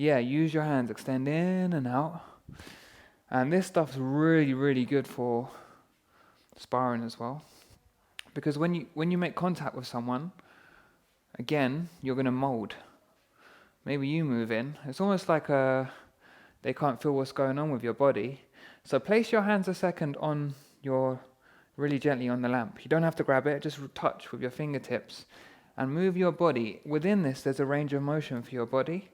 Yeah, use your hands, extend in and out. And this stuff's really, really good for sparring as well. Because when you make contact with someone, again, you're going to mold. Maybe you move in. It's almost like they can't feel what's going on with your body. So place your hands a second on really gently on the lamp. You don't have to grab it, just touch with your fingertips. And move your body. Within this, there's a range of motion for your body.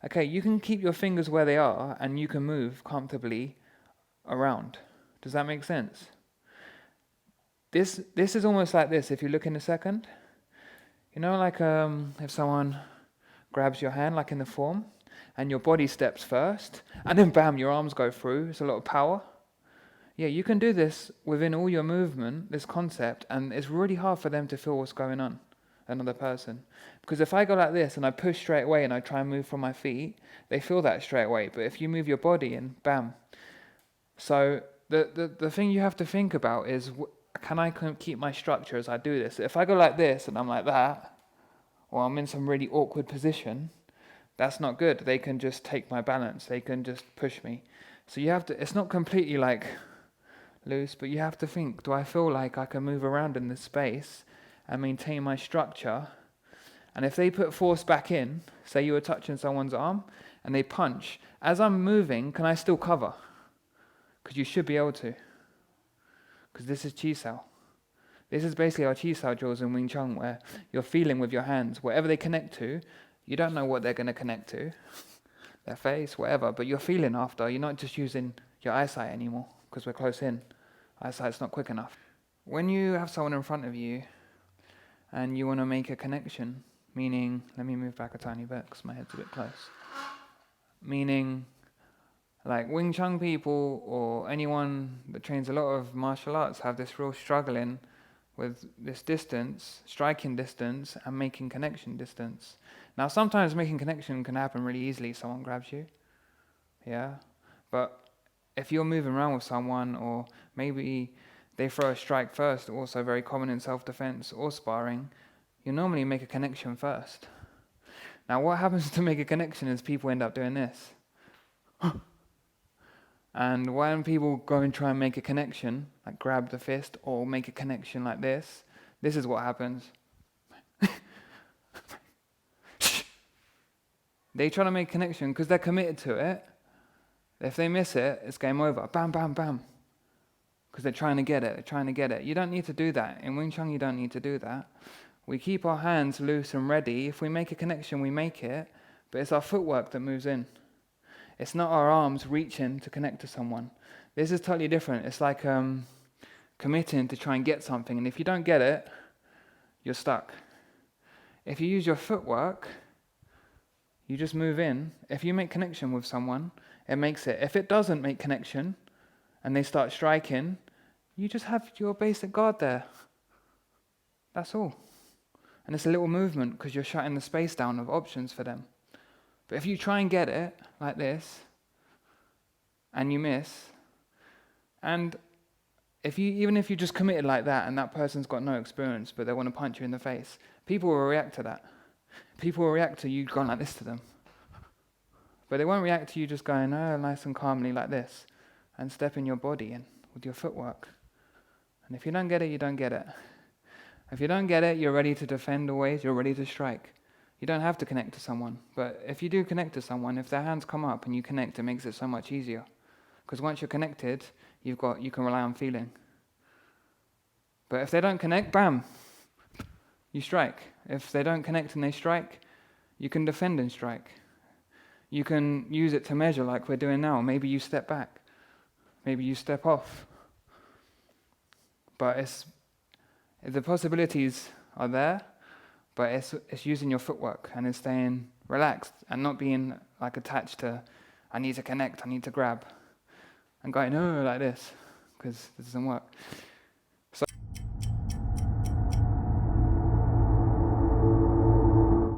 Okay, you can keep your fingers where they are, and you can move comfortably around. Does that make sense? This is almost like this, if you look in a second. You know, like if someone grabs your hand, like in the form, and your body steps first, and then bam, your arms go through. It's a lot of power. Yeah, you can do this within all your movement, this concept, and it's really hard for them to feel what's going on, another person. Because if I go like this and I push straight away and I try and move from my feet, they feel that straight away. But if you move your body and bam. So the thing you have to think about is, can I keep my structure as I do this? If I go like this and I'm like that, or I'm in some really awkward position, that's not good. They can just take my balance. They can just push me. So you have to, it's not completely like loose, but you have to think, do I feel like I can move around in this space and maintain my structure? And if they put force back in, say you were touching someone's arm, and they punch, as I'm moving, can I still cover? Because you should be able to. Because this is Chi Sao. This is basically our Chi Sao drills in Wing Chun, where you're feeling with your hands. Whatever they connect to, you don't know what they're going to connect to. Their face, whatever, but you're feeling after. You're not just using your eyesight anymore, because we're close in. Eyesight's not quick enough. When you have someone in front of you, and you want to make a connection, meaning, let me move back a tiny bit, because my head's a bit close. Meaning, like Wing Chun people, or anyone that trains a lot of martial arts, have this real struggling with this distance, striking distance, and making connection distance. Now, sometimes making connection can happen really easily. Someone grabs you, yeah? But if you're moving around with someone, or maybe they throw a strike first, also very common in self-defense or sparring, you normally make a connection first. Now, what happens to make a connection is people end up doing this. And when people go and try and make a connection, like grab the fist or make a connection like this is what happens. They try to make a connection because they're committed to it. If they miss it, it's game over. Bam, bam, bam. Because they're trying to get it. You don't need to do that. In Wing Chun, you don't need to do that. We keep our hands loose and ready. If we make a connection, we make it. But it's our footwork that moves in. It's not our arms reaching to connect to someone. This is totally different. It's like committing to try and get something. And if you don't get it, you're stuck. If you use your footwork, you just move in. If you make connection with someone, it makes it. If it doesn't make connection, and they start striking, you just have your basic guard there. That's all. And it's a little movement because you're shutting the space down of options for them. But if you try and get it like this, and you miss, and even if you just committed like that and that person's got no experience but they want to punch you in the face, people will react to that. People will react to you going like this to them. But they won't react to you just going, oh, nice and calmly like this, and stepping your body in with your footwork. And if you don't get it, you don't get it. If you don't get it, you're ready to defend always, you're ready to strike. You don't have to connect to someone. But if you do connect to someone, if their hands come up and you connect, it makes it so much easier. Because once you're connected, you can rely on feeling. But if they don't connect, bam, you strike. If they don't connect and they strike, you can defend and strike. You can use it to measure like we're doing now. Maybe you step back. Maybe you step off. But the possibilities are there, but it's using your footwork and it's staying relaxed and not being like attached to, I need to connect, I need to grab, and going, oh, like this, because this doesn't work.